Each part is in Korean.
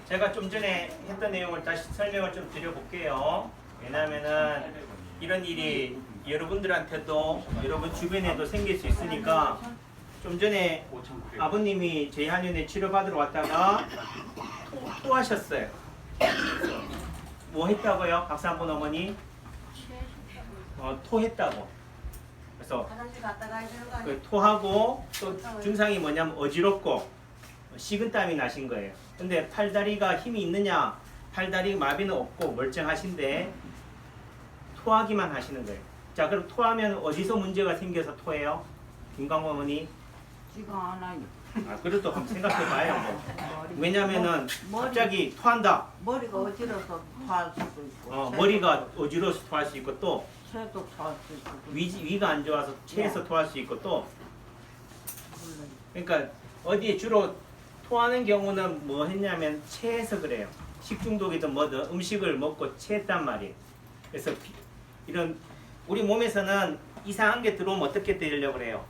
제가 좀 전에 했던 내용을 다시 설명을 좀 드려볼게요. 왜냐하면은 이런 일이 여러분들한테도 여러분 주변에도 생길 수 있으니까 좀 전에 아버님이 저희 한의원에 치료받으러 왔다가 토하셨어요. 뭐 했다고요? 박수 한번 어머니? 토했다고. 그래서 화장실 갔다 가야 되는 거 아니야? 그 토하고 또 증상이 뭐냐면 어지럽고 식은땀이 나신 거예요. 근데 팔다리가 힘이 있느냐? 팔다리 마비는 없고 멀쩡하신데 토하기만 하시는 거예요. 자, 그럼 토하면 어디서 문제가 생겨서 토해요? 김광호 어머니? 지금 안 와요. 그래도 한번 생각해 봐요. 뭐. 왜냐면은 갑자기 토한다. 머리가 어지러서 토할 수도 있고. 머리가 어지러워서 토할 수 있고 또 체도 토할 수 있고. 위가 안 좋아서 체해서 토할 수 있고 또 그러니까 어디에 주로 토하는 경우는 뭐 했냐면 체해서 그래요. 식중독이든 뭐든 음식을 먹고 체했단 말이에요. 그래서 이런 우리 몸에서는 이상한 게 들어오면 어떻게 되려고 그래요?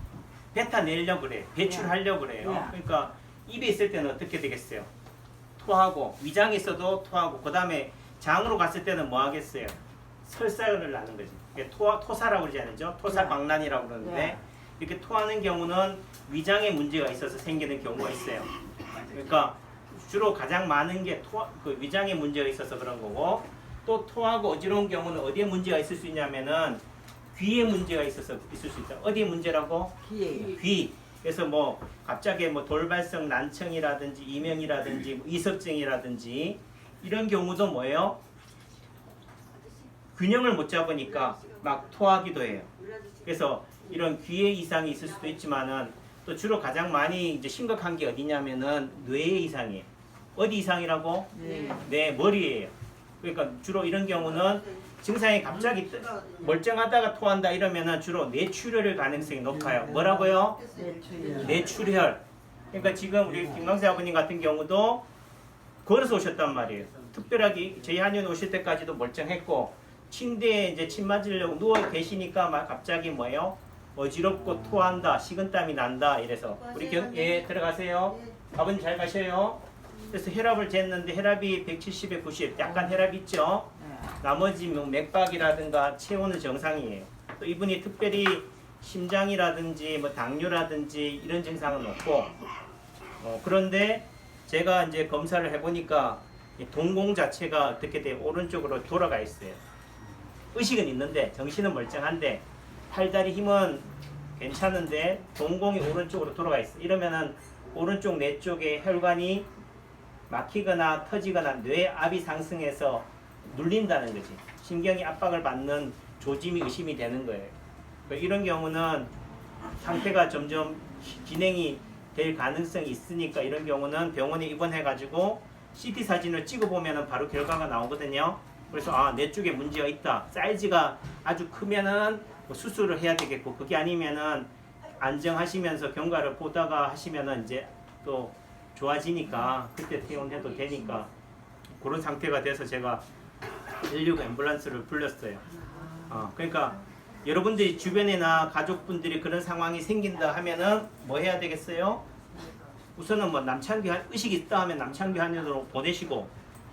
뱉어내려고 그래. 배출하려고 그래요. 그러니까 입에 있을 때는 어떻게 되겠어요? 토하고 위장에 있어도 토하고 그 다음에 장으로 갔을 때는 뭐 하겠어요? 설사를 나는 거지. 토사라고 그러지 않죠? 토사광란이라고 그러는데 이렇게 토하는 경우는 위장에 문제가 있어서 생기는 경우가 있어요. 그러니까 주로 가장 많은 게 그 위장에 문제가 있어서 그런 거고 또 토하고 어지러운 경우는 어디에 문제가 있을 수 있냐면은 귀에 문제가 있어서 있을 수 있다. 어디에 문제라고? 귀에. 귀. 그래서 뭐 갑자기 뭐 돌발성 난청이라든지 이명이라든지 뭐 이석증이라든지 이런 경우도 뭐예요? 균형을 못 잡으니까 막 토하기도 해요. 그래서 이런 귀에 이상이 있을 수도 있지만은 또 주로 가장 많이 이제 심각한 게 어디냐면은 뇌의 이상이에요. 어디 이상이라고? 네, 머리예요. 그러니까 주로 이런 경우는 증상이 갑자기 멀쩡하다가 토한다 이러면은 주로 뇌출혈일 가능성이 높아요. 뭐라고요? 뇌출혈. 그러니까 지금 우리 김광세 아버님 같은 경우도 걸어서 오셨단 말이에요. 특별하게 저희 한의원 오실 때까지도 멀쩡했고 침대에 이제 침 맞으려고 누워 계시니까 막 갑자기 뭐예요? 어지럽고 토한다, 식은땀이 난다 이래서 우리 예 들어가세요. 아버님 잘 가셔요. 그래서 혈압을 쟀는데 혈압이 170에 90 약간 혈압 있죠. 나머지 뭐 맥박이라든가 체온은 정상이에요. 또 이분이 특별히 심장이라든지 뭐 당뇨라든지 이런 증상은 없고 그런데 제가 이제 검사를 해보니까 이 동공 자체가 어떻게 돼 오른쪽으로 돌아가 있어요. 의식은 있는데 정신은 멀쩡한데 팔다리 힘은 괜찮은데 동공이 오른쪽으로 돌아가 있어. 이러면은 오른쪽 뇌 쪽에 혈관이 막히거나 터지거나 뇌압이 상승해서 눌린다는 거지. 신경이 압박을 받는 조짐이 의심이 되는 거예요. 이런 경우는 상태가 점점 진행이 될 가능성이 있으니까 이런 경우는 병원에 입원해가지고 CT 사진을 찍어보면 바로 결과가 나오거든요. 그래서 내 쪽에 문제가 있다. 사이즈가 아주 크면은 뭐 수술을 해야 되겠고 그게 아니면은 안정하시면서 경과를 보다가 하시면은 이제 또 좋아지니까 그때 퇴원해도 되니까 그런 상태가 돼서 제가 119 앰뷸런스를 불렀어요. 그러니까 여러분들이 주변이나 가족분들이 그런 상황이 생긴다 하면은 뭐 해야 되겠어요? 우선은 뭐 남창규 의식이 있다 하면 남창규 한의원으로 보내시고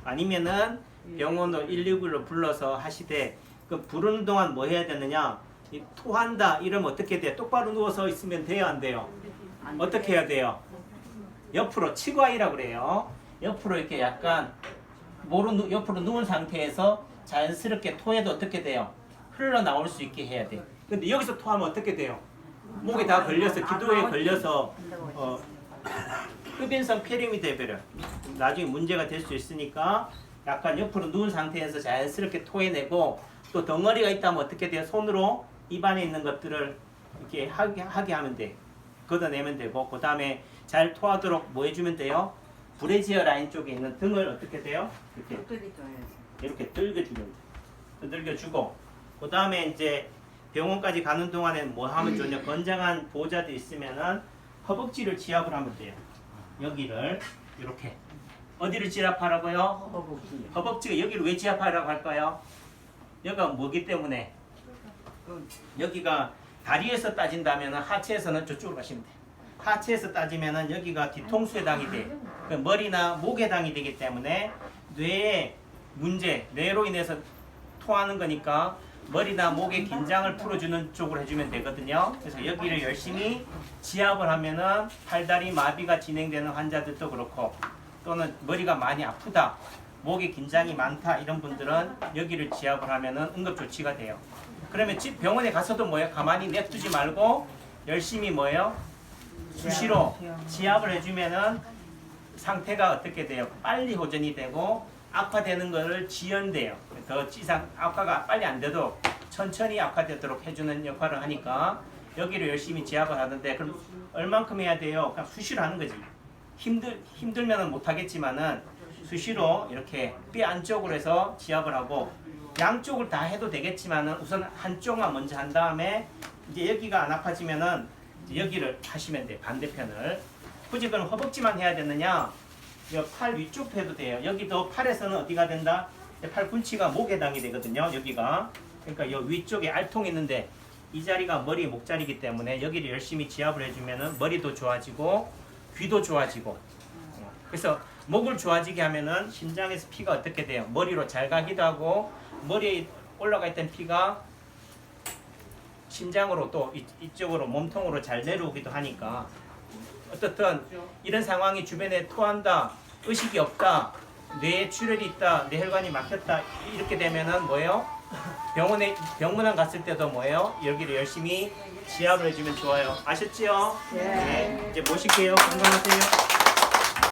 아니면은 병원으로 119를 불러서 하시되 그 부르는 동안 뭐 해야 되느냐? 토한다 이러면 어떻게 돼? 똑바로 누워서 있으면 돼요, 안 돼요? 어떻게 해야 돼요? 옆으로 치과이라고 그래요. 옆으로 이렇게 약간 옆으로 누운 상태에서 자연스럽게 토해도 어떻게 돼요? 흘러나올 수 있게 해야 돼. 근데 여기서 토하면 어떻게 돼요? 목에 다 걸려서 기도에 걸려서 흡인성 폐렴이 돼버려. 나중에 문제가 될 수 있으니까 약간 옆으로 누운 상태에서 자연스럽게 토해내고 또 덩어리가 있다면 어떻게 돼요? 손으로 입안에 있는 것들을 이렇게 하게 하면 돼. 걷어내면 되고 그 다음에 잘 토하도록 뭐 해주면 돼요? 브래지어 라인 쪽에 있는 등을 어떻게 돼요? 이렇게 들겨주면 돼. 두들겨주고 그 다음에 이제 병원까지 가는 동안에 뭐 하면 좋냐? 건장한 보호자들 있으면은 허벅지를 지압을 하면 돼요. 여기를 이렇게 어디를 지압하라고요? 허벅지가 여기를 왜 지압하라고 할까요? 여기가 뭐기 때문에 여기가 다리에서 따진다면 하체에서는 저쪽으로 가시면 돼요. 하체에서 따지면 여기가 뒤통수에 당이 돼. 그 머리나 목에 해당이 되기 때문에 뇌의 문제, 뇌로 인해서 토하는 거니까 머리나 목의 긴장을 풀어주는 쪽으로 해주면 되거든요. 그래서 여기를 열심히 지압을 하면은 팔다리 마비가 진행되는 환자들도 그렇고 또는 머리가 많이 아프다, 목에 긴장이 많다 이런 분들은 여기를 지압을 하면은 응급조치가 돼요. 그러면 집 병원에 가서도 뭐예요? 가만히 냅두지 말고 열심히 뭐예요? 수시로 지압을 해주면은 상태가 어떻게 돼요? 빨리 호전이 되고 악화되는 것을 지연돼요. 더 이상 악화가 빨리 안 돼도 천천히 악화되도록 해주는 역할을 하니까 여기를 열심히 지압을 하는데 그럼 얼만큼 해야 돼요? 그냥 수시로 하는 거지. 힘들면은 못 하겠지만은 수시로 이렇게 뼈 안쪽으로 해서 지압을 하고 양쪽을 다 해도 되겠지만은 우선 한쪽만 먼저 한 다음에 이제 여기가 안 아파지면은 이제 여기를 하시면 돼요. 반대편을. 굳이 그럼 허벅지만 해야 되느냐? 팔 위쪽 해도 돼요. 여기도 팔에서는 어디가 된다? 팔꿈치가 목에 해당이 되거든요. 여기가. 그러니까 이 위쪽에 알통이 있는데 이 자리가 머리 목자리이기 때문에 여기를 열심히 지압을 해주면은 머리도 좋아지고 귀도 좋아지고. 그래서 목을 좋아지게 하면은 심장에서 피가 어떻게 돼요? 머리로 잘 가기도 하고 머리에 올라가 있던 피가 심장으로 또 이쪽으로 몸통으로 잘 내려오기도 하니까 어떻든 이런 상황이 주변에 토한다, 의식이 없다, 뇌에 출혈이 있다, 뇌혈관이 막혔다 이렇게 되면은 뭐예요? 병문안 갔을 때도 뭐예요? 여기를 열심히 지압을 해주면 좋아요. 아셨지요? 네. 이제 모실게요. 건강하세요.